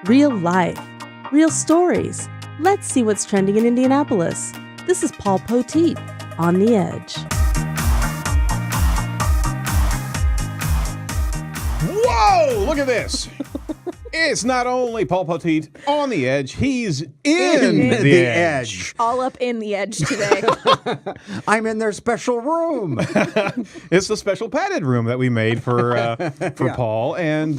Real life. Real stories. Let's see what's trending in Indianapolis. This is Paul Poteet on The Edge. Whoa! Look at this. It's not only Paul Poteet on the edge, he's in the edge. All up in the edge today. I'm in their special room. It's the special padded room that we made for Paul, and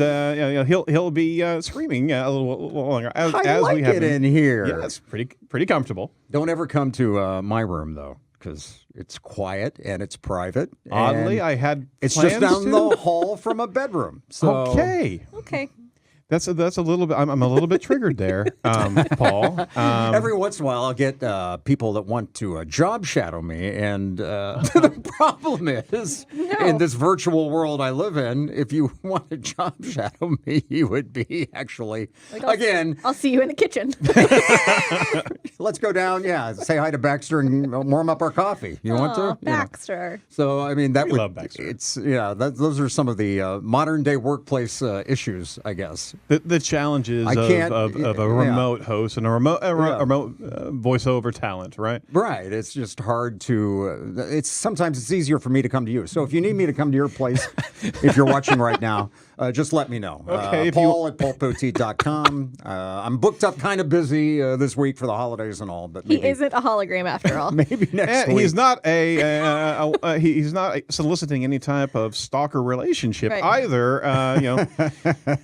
he'll be screaming a little longer as like we have it him. in here. Yeah, it's pretty comfortable. Don't ever come to my room though, because it's quiet and it's private. Oddly, and I had it's plans just down to. the hall from a bedroom. So Okay. That's a little bit. I'm a little bit triggered there, Paul. Every once in a while, I'll get people that want to job shadow me, and the problem is, in this virtual world I live in, if you want to job shadow me, you would be actually I'll see you in the kitchen. Let's go down. Yeah, say hi to Baxter and warm up our coffee. You want to, Baxter? So I mean that We love Baxter. It's those are some of the modern day workplace issues, I guess. The challenges of a remote host and a remote voiceover talent, right? Right. It's just hard to. Sometimes it's easier for me to come to you. So if you need me to come to your place, if you're watching right now, just let me know. Okay. Paul at paulpoteet.com. I'm booked up, kind of busy this week for the holidays and all, but He isn't a hologram after all. maybe next week. He's not he's not soliciting any type of stalker relationship either.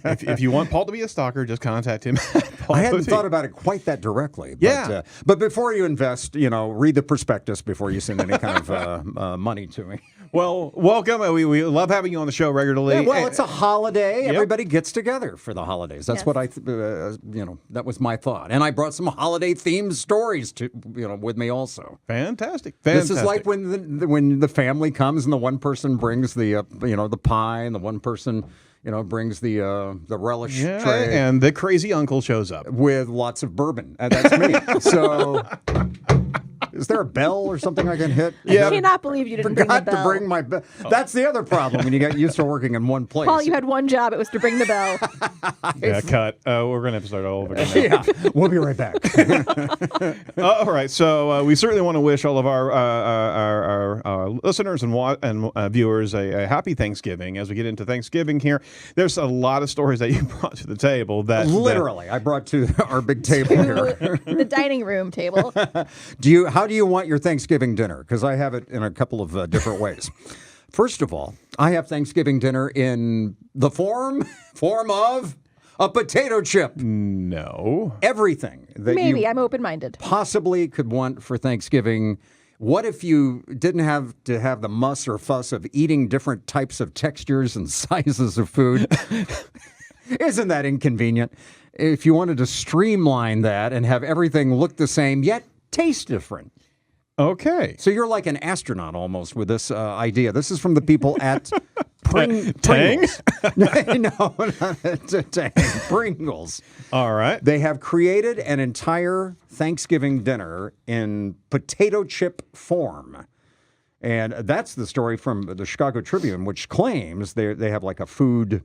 If you want Paul to be a stalker, just contact him. Paul I hadn't Poteet. thought about it quite that directly. But, Yeah. but before you invest, read the prospectus before you send any kind of money to me. Well, welcome. We love having you on the show regularly. Yeah, well, it's a holiday. Yep. Everybody gets together for the holidays. That's what that was my thought. And I brought some holiday themed stories with me also. Fantastic. This is like when the family comes and the one person brings the pie and the one person brings the relish tray and the crazy uncle shows up with lots of bourbon. That's me. So. Is there a bell or something I can hit? I cannot believe you didn't bring the bell. To bring my bell. That's the other problem when you get used to working in one place. Paul, you had one job. It was to bring the bell. Yeah, cut. We're going to have to start all over again now. Yeah, we'll be right back. All right. So we certainly want to wish all of our listeners and viewers a happy Thanksgiving. As we get into Thanksgiving here, there's a lot of stories that you brought to the table. I brought to our big table here. The dining room table. How do you want your Thanksgiving dinner? Because I have it in a couple of different ways. First of all, I have Thanksgiving dinner in the form of a potato chip. No. Everything that Maybe. you I'm open-minded. possibly could want for Thanksgiving. What if you didn't have to have the muss or fuss of eating different types of textures and sizes of food? Isn't that inconvenient? If you wanted to streamline that and have everything look the same, yet taste different. Okay. So you're like an astronaut almost with this idea. This is from the people at Tang? Pringles. No, not Tang. Pringles. All right. They have created an entire Thanksgiving dinner in potato chip form. And that's the story from the Chicago Tribune, which claims they have like a food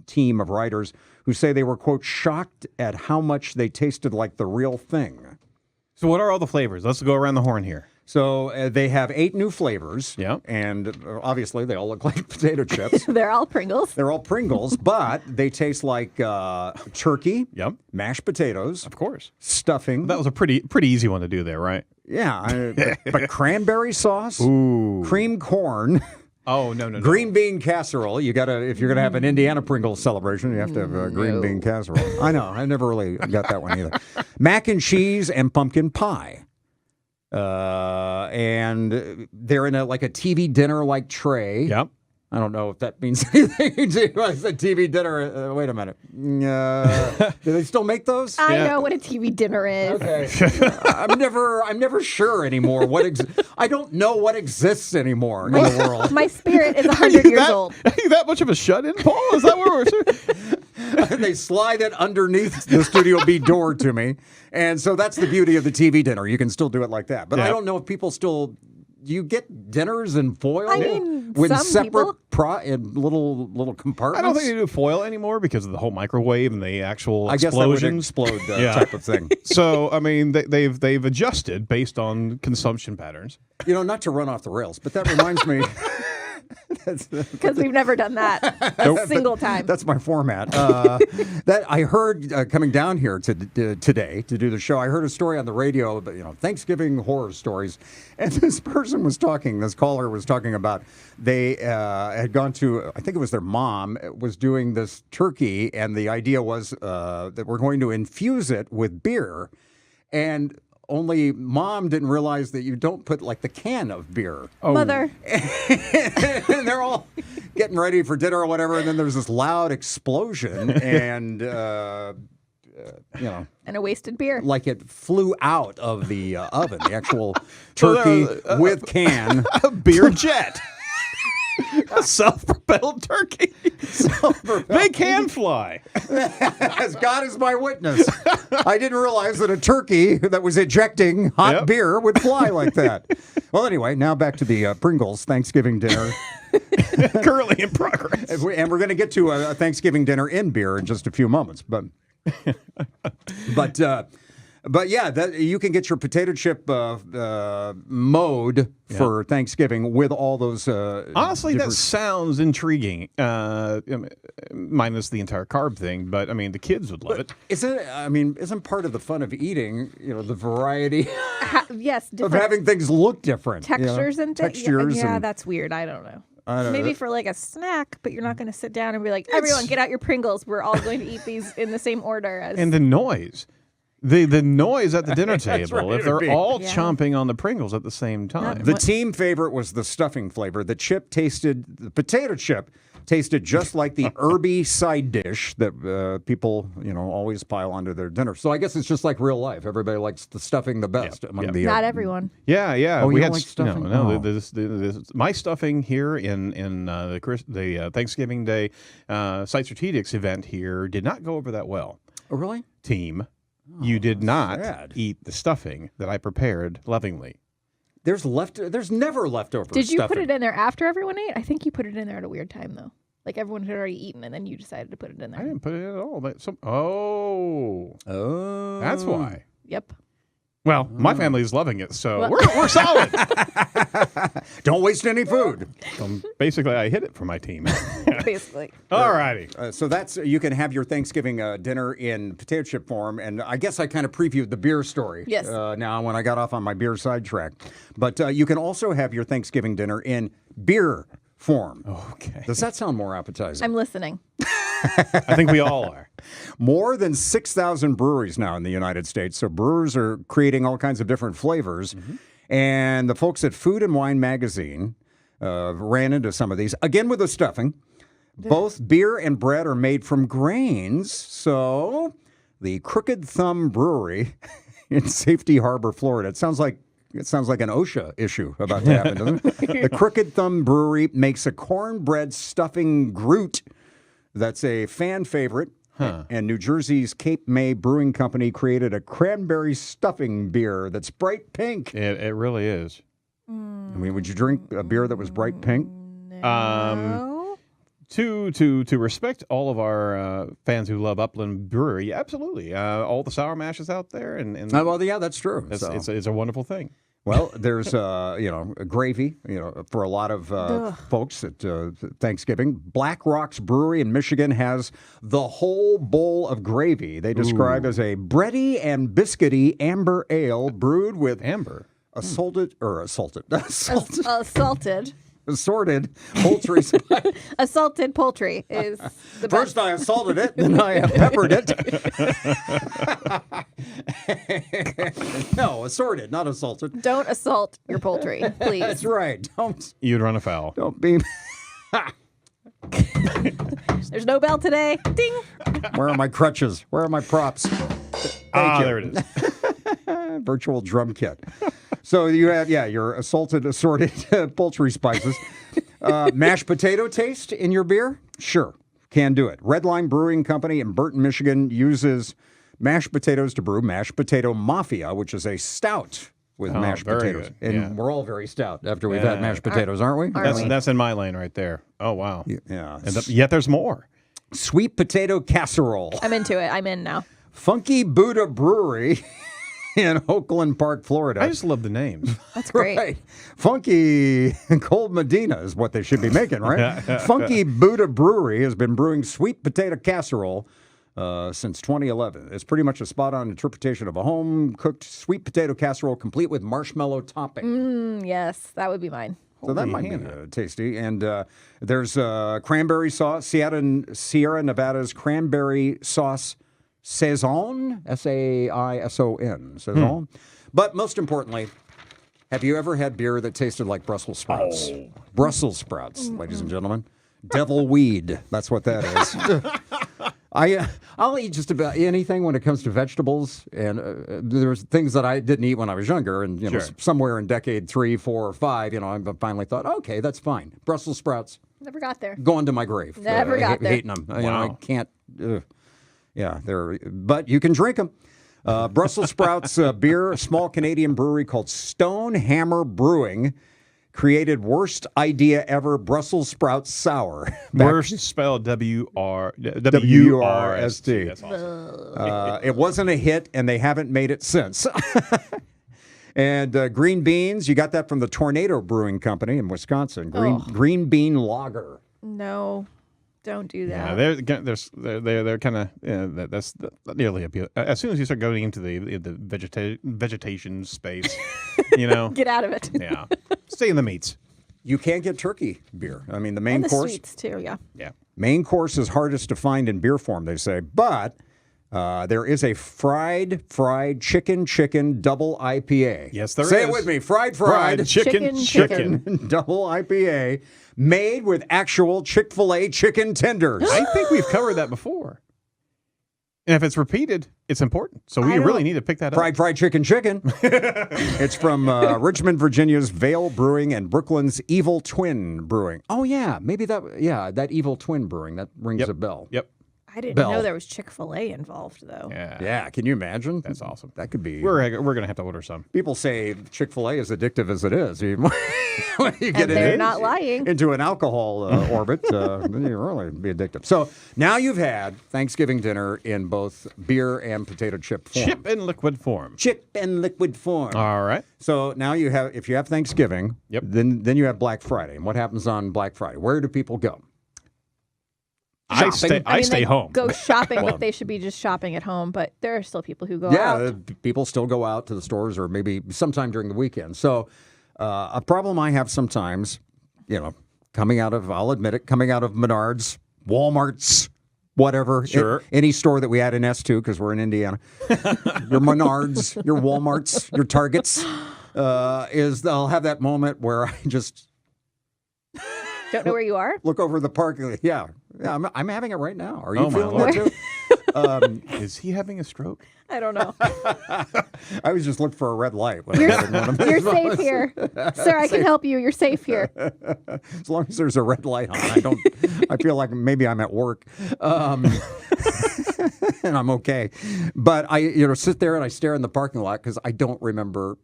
team of writers who say they were, quote, shocked at how much they tasted like the real thing. So what are all the flavors? Let's go around the horn here. So they have 8 new flavors. Yeah. And obviously they all look like potato chips. They're all Pringles. They're all Pringles, but they taste like turkey, Yep. mashed potatoes, Of course. stuffing. That was a pretty easy one to do there, right? Yeah, but cranberry sauce, Ooh. cream corn, Oh, no. green bean casserole. You gotta, if you're gonna have an Indiana Pringles celebration, you have to have green bean casserole. I know, I never really got that one either. Mac and cheese and pumpkin pie. And they're in a TV dinner like tray. Yep. I don't know if that means anything to you. I said TV dinner. Wait a minute. Do they still make those? I know what a TV dinner is. Okay. I'm never sure anymore. I don't know what exists anymore in the world. My spirit is 100 years old. Are you that much of a shut-in, Paul? Is that where we're... They slide it underneath the Studio B door to me. And so that's the beauty of the TV dinner. You can still do it like that. But I don't know if people still you get dinners in foil? I mean, with some separate people. in little compartments. I don't think they do foil anymore because of the whole microwave and the actual I guess that would explosions. explode Yeah. type of thing. So I mean, they've adjusted based on consumption patterns. Not to run off the rails, but that reminds me. Because we've never done that a single time. That's my format. That I heard coming down here today to do the show. I heard a story on the radio about Thanksgiving horror stories, and this person was talking. This caller was talking about they had gone to, I think it was their mom was doing this turkey, and the idea was that we're going to infuse it with beer, and only mom didn't realize that you don't put like the can of beer. Mother. And they're all getting ready for dinner or whatever, and then there's this loud explosion, and And a wasted beer. like it flew out of the oven, the actual turkey with can. A beer jet. A self-propelled turkey. They can fly. As God is my witness, I didn't realize that a turkey that was ejecting hot Yep. beer would fly like that. Well, anyway, now back to the Pringles Thanksgiving dinner. Currently in progress. And we're going to get to a Thanksgiving dinner in beer in just a few moments, but yeah, you can get your potato chip mode for Thanksgiving with all those. Honestly, that sounds intriguing. Minus the entire carb thing, but I mean, the kids would love it. Isn't part of the fun of eating, the variety Yes, of different having things look different, textures and things. textures. Yeah, and, that's weird. I don't know. I don't Maybe know. for like a snack, but you're not going to sit down and be like, everyone, get out your Pringles. We're all going to eat these in the same order as. And the noise. The noise at the dinner table, right, if it'd they're be. all Yeah. chomping on the Pringles at the same time. The team favorite was the stuffing flavor. The potato chip tasted just like the herby side dish that people, always pile onto their dinner. So I guess it's just like real life. Everybody likes the stuffing the best among the. Not everyone. Yeah. Oh, you we don't had like stuffing? No. Oh. My stuffing here in the Thanksgiving Day Site Strategics event here did not go over that well. Oh, really? Team, you did not sad. eat the stuffing that I prepared lovingly. There's never leftover. Did you put stuffing. it in there after everyone ate? I think you put it in there at a weird time, though. Like everyone had already eaten, and then you decided to put it in I there. didn't put it in at all. Oh, That's why. Yep. Well, my family's loving it, so Well- we're solid. Don't waste any food. Basically, I hit it for my team. Basically. All righty. So you can have your Thanksgiving dinner in potato chip form, and I guess I kind of previewed the beer story. Yes. Now when I got off on my beer sidetrack, but you can also have your Thanksgiving dinner in beer form. Okay. Does that sound more appetizing? I'm listening. I think we all are. More than 6,000 breweries now in the United States. So brewers are creating all kinds of different flavors. And the folks at Food and Wine Magazine ran into some of these. Again with the stuffing. Both beer and bread are made from grains. So the Crooked Thumb Brewery in Safety Harbor, Florida. It sounds like an OSHA issue about to happen, doesn't it? The Crooked Thumb Brewery makes a cornbread stuffing Groot. That's a fan favorite. And New Jersey's Cape May Brewing Company created a cranberry stuffing beer that's bright pink. It really is. I mean, would you drink a beer that was bright pink? No. To respect all of our fans who love Upland Brewery, absolutely. All the sour mashes out there, and Well, yeah, that's true. it's a wonderful thing. Well, there's gravy, for a lot of folks at Thanksgiving. Black Rocks Brewery in Michigan has the whole bowl of gravy. They describe as a bready and biscuity amber ale brewed with Amber. assorted Assaulted. poultry spice. Assaulted poultry is the First best. I assaulted it, then I peppered it. No, assorted, not assaulted. Don't assault your poultry, please. That's right. You'd run afoul. Don't be. There's no bell today. Ding. Where are my crutches? Where are my props? Ah, you. there it is. Virtual drum kit. So you have, your assorted poultry spices. Mashed potato taste in your beer? Sure, can do it. Red Line Brewing Company in Burton, Michigan uses mashed potatoes to brew Mashed Potato Mafia, which is a stout. with Oh, mashed very potatoes. good. And Yeah. we're all very stout after we've Yeah. had mashed potatoes, aren't we? Aren't we? That's in my lane right there. Oh, wow. Yeah. And yet there's more. Sweet potato casserole. I'm into it. I'm in now. Funky Buddha Brewery in Oakland Park, Florida. I just love the names. That's great. Right. Funky Cold Medina is what they should be making, right? Funky Buddha Brewery has been brewing sweet potato casserole since 2011. It's pretty much a spot-on interpretation of a home-cooked sweet potato casserole complete with marshmallow topping. Yes, that would be mine. So that might be tasty. And there's cranberry sauce, Sierra Nevada's cranberry sauce Saison, Saison, Saison. But most importantly, have you ever had beer that tasted like Brussels sprouts? Brussels sprouts, ladies and gentlemen. Devil weed, that's what that is. I'll eat just about anything when it comes to vegetables, and there's things that I didn't eat when I was younger, and you know, somewhere in decade 3, 4, or 5, you know, I finally thought, okay, that's fine. Brussels sprouts, Never got there. going to my grave. Never got there. Hating them. You know, I can't. Yeah, but you can drink them. Brussels sprouts beer, a small Canadian brewery called Stone Hammer Brewing created worst idea ever Brussels sprout sour. Worst spelled W-R-S-T. That's awesome. It wasn't a hit, and they haven't made it since. And green beans, you got that from the Tornado Brewing Company in Wisconsin. Green bean lager. No, don't do that. Yeah, they're kind of that's nearly appeal. As soon as you start going into the vegetation space, you know, Get out of it. yeah, stay in the meats. You can't get turkey beer. I mean, the main And the course. sweets too. Yeah. Yeah. Main course is hardest to find in beer form, they say. But there is a fried chicken double IPA. Yes, there Say is. it with me. Fried Chicken. double IPA made with actual Chick-fil-A chicken tenders. I think we've covered that before. And if it's repeated, it's important. So we really need to pick that up. Fried chicken. It's from Richmond, Virginia's Vale Brewing and Brooklyn's Evil Twin Brewing. Oh, yeah. Maybe that Evil Twin Brewing. That rings a bell. Yep. I didn't Bell. know there was Chick-fil-A involved though. Yeah. Yeah, can you imagine? That's awesome. That could be. We're gonna have to order some. People say Chick-fil-A is addictive as it is. When you get And they're not lying. into an alcohol orbit, then you really be addictive. So now you've had Thanksgiving dinner in both beer and potato chip form. Chip in liquid form. Chip and liquid form. All right. So now if you have Thanksgiving, then you have Black Friday. And what happens on Black Friday? Where do people go? I stay they home. Go shopping, but they should be just shopping at home. But there are still people who go Yeah, out. people still go out to the stores or maybe sometime during the weekend. So a problem I have sometimes, you know, I'll admit it, coming out of Menards, Walmarts, whatever. Sure. Any store that we add an S to because we're in Indiana. Your Menards, your Walmarts, your Targets, I'll have that moment where I just Don't know where you are? look over the parking lot. Yeah, I'm having it right now. Are you Oh, my feeling Lord. that too? Is he having a stroke? I don't know. I was just looking for a red light. When I'm having one of You're these safe moments. here. Sir, I can help you. You're safe here. As long as there's a red light on, I feel like maybe I'm at work, and I'm okay. But I sit there and I stare in the parking lot because I don't remember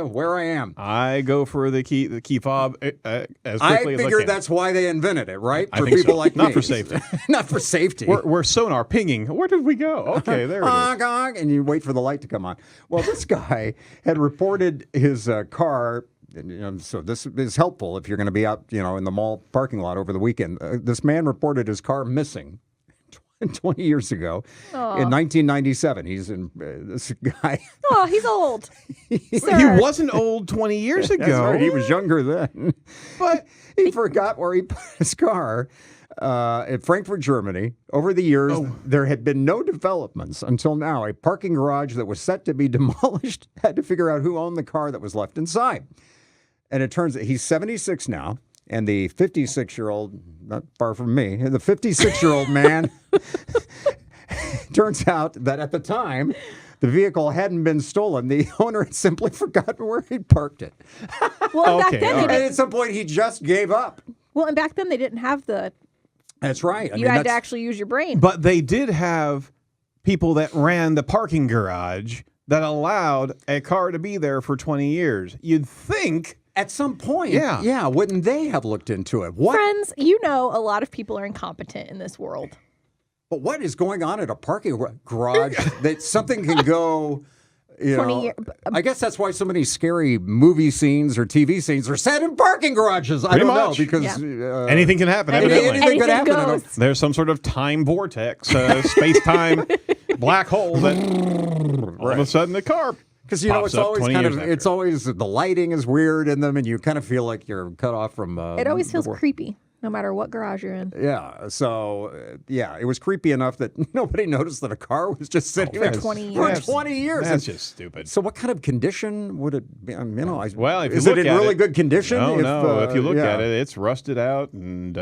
where I am. I go for the key fob as quickly I as I figured can. that's why they invented it, right? I For think people so. like Not me. for safety. Not for safety. We're sonar pinging. Where did we go? Okay, there it is. Honk, honk, and you wait for the light to come on. Well, this guy had reported his car. So this is helpful if you're going to be out, in the mall parking lot over the weekend. This man reported his car missing 20 years ago in 1997. He's in this guy. Oh, he's old. He Sir. wasn't old 20 years ago. That's right, he was younger then. But he forgot where he put his car. At Frankfurt, Germany. Over the years, there had been no developments until now. A parking garage that was set to be demolished had to figure out who owned the car that was left inside. And it turns out he's 76 now, and the 56-year-old, not far from me, the 56-year-old man, turns out that at the time, the vehicle hadn't been stolen. The owner had simply forgotten where he parked it. Well, Okay, back then all they right. And didn't. at some point, he just gave up. Well, and back then they didn't have the. That's right. You had to actually use your brain. But they did have people that ran the parking garage that allowed a car to be there for 20 years. You'd think. At some point, Yeah. wouldn't they have looked into it? What? Friends, you know a lot of people are incompetent in this world. But what is going on at a parking garage that something can go? 20 years. I guess that's why so many scary movie scenes or TV scenes are set in parking garages. I Pretty don't know much. because anything can happen, evidently. anything could happen. goes. There's some sort of time vortex, space-time black hole that all of a sudden the car Because you know pops it's up always 20 kind years of after. it's always the lighting is weird in them, and you kind of feel like you're cut off from. It always feels the wor- creepy, no matter what garage you're in. Yeah, so it was creepy enough that nobody noticed that a car was just sitting there 20 for years. 20 years. That's And just stupid. so, what kind of condition would it be? Well, if you is look it in at really it- good condition? No, if you look yeah. at it, it's rusted out and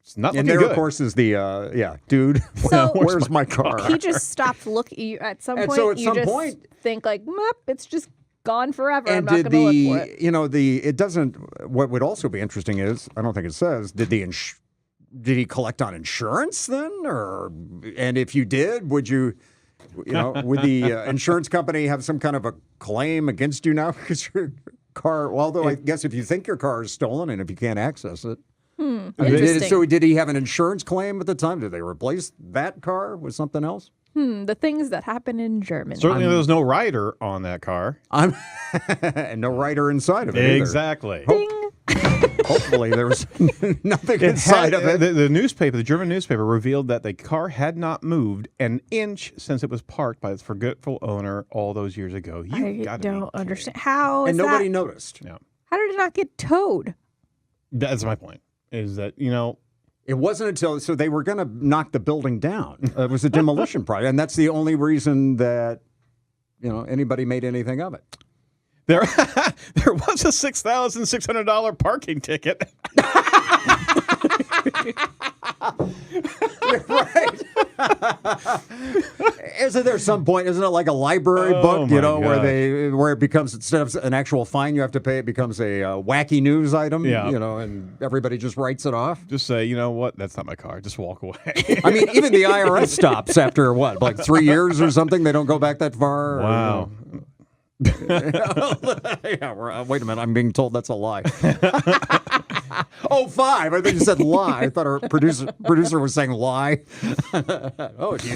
it's not And looking there, good. of course, is the dude. So- where's my car? He just stopped looking. At some And point, so at you some just point- think like, it's just gone forever. I'm And not did going to look for it. it doesn't. What would also be interesting is I don't think it says did he collect on insurance then, and if you did, would you would the insurance company have some kind of a claim against you now because your car? Well, although I guess if you think your car is stolen and if you can't access it. Interesting. Did he have an insurance claim at the time? Did they replace that car with something else? The things that happen in Germany. Certainly, there's no rider on that car. And no rider inside of it. either. Exactly. Ding. Hopefully, there was nothing inside of it. The newspaper, the German newspaper, revealed that the car had not moved an inch since it was parked by its forgetful owner all those years ago. I don't understand. How is And nobody that? noticed. Yeah, How did it not get towed? that's my point. Is that It wasn't until so they were going to knock the building down. It was a demolition project, and that's the only reason that anybody made anything of it. there was a $6,600 parking ticket. Right? Isn't there some point? Isn't it like a library Oh, book? my Where it becomes instead of an actual fine you have to pay, it becomes a wacky news item. Yeah. And everybody just writes it off. Just say, you know what? That's not my car. Just walk away. I mean, even the IRS stops after what, like 3 years or something. They don't go back that far. Wow. Yeah, wait a minute. I'm being told that's a lie. 05. I think you said lie. I thought our producer was saying lie. Oh, do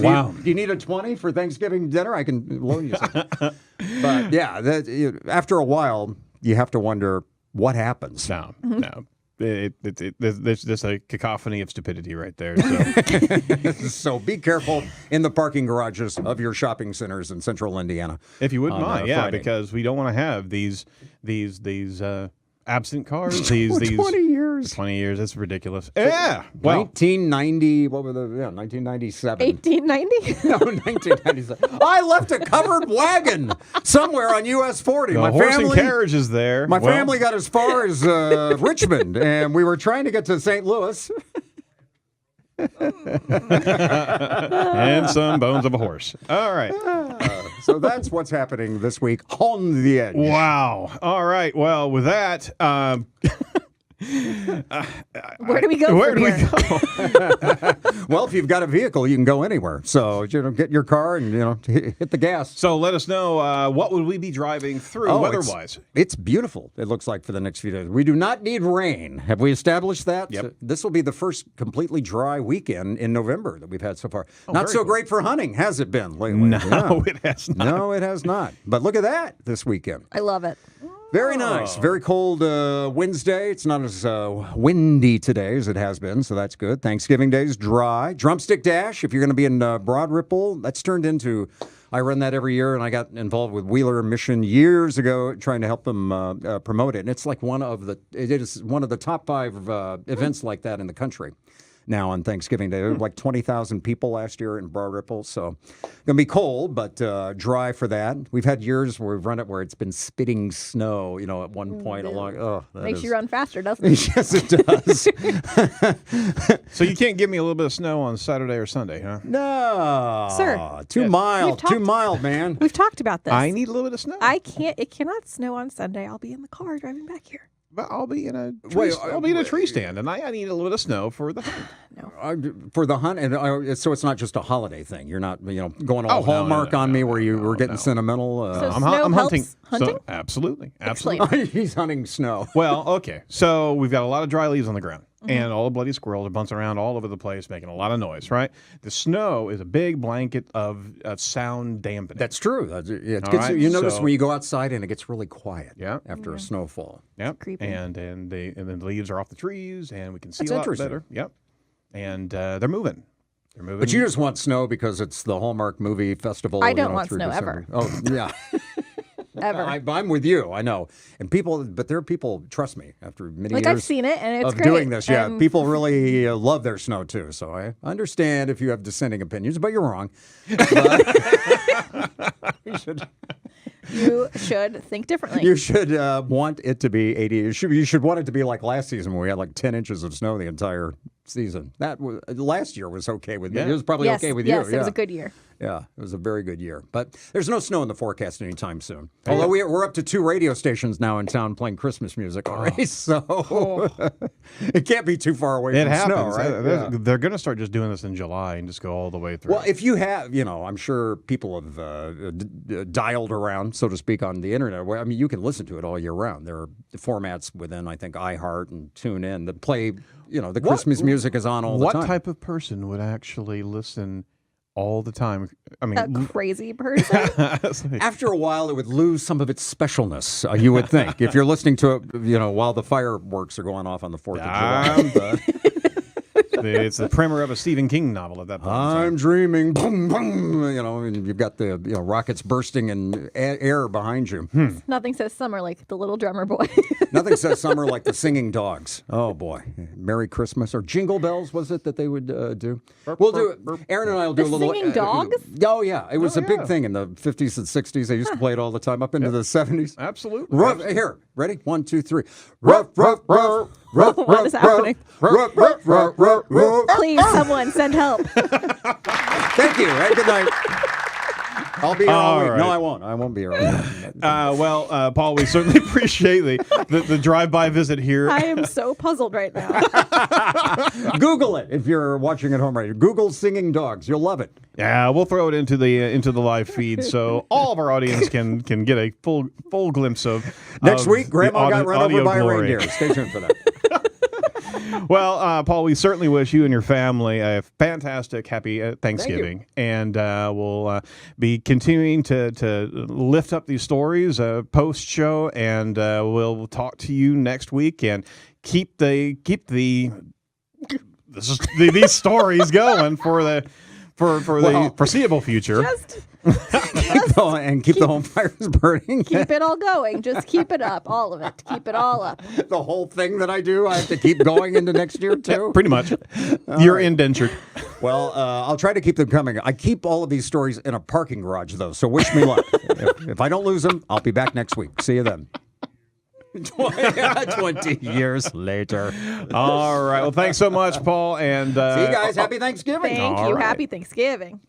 you need a 20 for Thanksgiving dinner? I can loan you some. But yeah, after a while, you have to wonder what happens. No. There's just a cacophony of stupidity right there. So. So be careful in the parking garages of your shopping centers in central Indiana. If you wouldn't on, mind, Friday. because we don't want to have these absent cars. These 20 years. 20 years. That's ridiculous. Yeah. Well, 1990. What were the 1997? 1890? No, 1997. I left a covered wagon somewhere on US 40. the My horse and family, carriage is there. my Well, family got as far as Richmond, and we were trying to get to St. Louis. and some bones of a horse. All right. So that's what's happening this week on the edge. Wow. All right. Well, with that, Where do we go where from do we here? go? Well, if you've got a vehicle, you can go anywhere. So get your car and hit the gas. So let us know what would we be driving through weather-wise. It's beautiful, it looks like, for the next few days. We do not need rain. Have we established that? Yep. This will be the first completely dry weekend in November that we've had so far. Not very so cool. great for hunting, has it been lately? No, Yeah. it has not. No, it has not. But look at that this weekend. I love it. Very nice. Very cold Wednesday. It's not as windy today as it has been, so that's good. Thanksgiving Day is dry. Drumstick Dash, if you're going to be in Broad Ripple, that's turned into... I run that every year, and I got involved with Wheeler Mission years ago trying to help them promote it. And it's like it is one of the top 5 events like that in the country. Now on Thanksgiving Day, there were like 20,000 people last year in Broad Ripple, so gonna be cold but dry for that. We've had years where we've run it where it's been spitting snow, at one point along. Oh, that Makes is- you run faster, doesn't it? Yes, it does. So you can't give me a little bit of snow on Saturday or Sunday, huh? No, Sir. too Yes. mild, We've too talked- mild, man. We've talked about this. I need a little bit of snow. It cannot snow on Sunday. I'll be in the car driving back here. But I'll be in a tree, I'll be in a tree stand, and I need a little bit of snow for the hunt. For the hunt, and so it's not just a holiday thing. You're not, going all Oh, no, Hallmark on me where you were getting no. sentimental. So I'm snow hunting. helps hunting? So, absolutely. He's hunting snow. Well, okay. So we've got a lot of dry leaves on the ground, and all the bloody squirrels are bouncing around all over the place, making a lot of noise, right? The snow is a big blanket of sound dampening. That's true. It All gets, right, you notice so- when you go outside and it gets really quiet after a Yeah. snowfall. Yep. creepy. And then the leaves are off the trees, and we can see That's a lot interesting. better. Yep. And they're moving. They're moving. But you just want snow because it's the Hallmark movie festival. I don't want through snow December. ever. Oh, yeah. Ever. I'm with you. I know. And but there are people, trust me, after many Like years I've seen it and it's of great. doing this, And people really love their snow too. So I understand if you have dissenting opinions, but you're wrong. you should think differently. You should want it to be 80. You should want it to be like last season when we had like 10 inches of snow the entire season. That was last year was okay with me. Yeah. It was probably yes, okay with yes, you. it was a good year. Yeah, it was a very good year. But there's no snow in the forecast anytime soon. Although we're up to 2 radio stations now in town playing Christmas music already, so it can't be too far away It from happens. snow, right? Yeah. They're going to start just doing this in July and just go all the way through. Well, if you have, I'm sure people have dialed around, so to speak, on the internet. I mean, you can listen to it all year round. There are formats within, I think, iHeart and TuneIn that play, the Christmas music is on all the time. What type of person would actually listen all the time? I mean, A crazy person. After a while, it would lose some of its specialness, you would think, if you're listening to it, while the fireworks are going off on the 4th of July. it's the primer of a Stephen King novel at that point. I'm dreaming, boom, boom, and you've got the rockets bursting and air behind you. Nothing says summer like the little drummer boy. Nothing says summer like the singing dogs. Oh boy, Merry Christmas or Jingle Bells was it that they would do? We'll do it. Aaron and I will do The a little. singing dogs? Oh yeah, it was a big thing in the 50s and 60s. They used to play it all the time up into the 70s. Absolutely. Here, ready? 1, 2, 3. Ruff, ruff, ruff. Ruff, What ruff, is happening? Ruff, ruff, ruff, ruff, ruff. Please, someone send help. Thank you. Hey, good night. I'll be here all All week. right. No, I won't. I won't be here all week. Paul, we certainly appreciate the drive-by visit here. I am so puzzled right now. Google it if you're watching at home right now. Google singing dogs. You'll love it. Yeah, we'll throw it into the live feed so all of our audience can get a full glimpse of Next week, the Grandma got run over audio by a glory. reindeer. Stay tuned for that. Well, Paul, we certainly wish you and your family a fantastic, happy Thanksgiving, and we'll be continuing to lift up these stories post show, and we'll talk to you next week and keep these stories going for the foreseeable future. Keep the home fires burning. Keep it all going. Just keep it up. All of it. Keep it all up. The whole thing that I do, I have to keep going into next year too. Pretty much. You're indentured. Well, I'll try to keep them coming. I keep all of these stories in a parking garage, though, so wish me luck. If I don't lose them, I'll be back next week. See you then. 20 years later. All right. Well, thanks so much, Paul. And See you guys. Happy Thanksgiving. Thank All you. right. Happy Thanksgiving.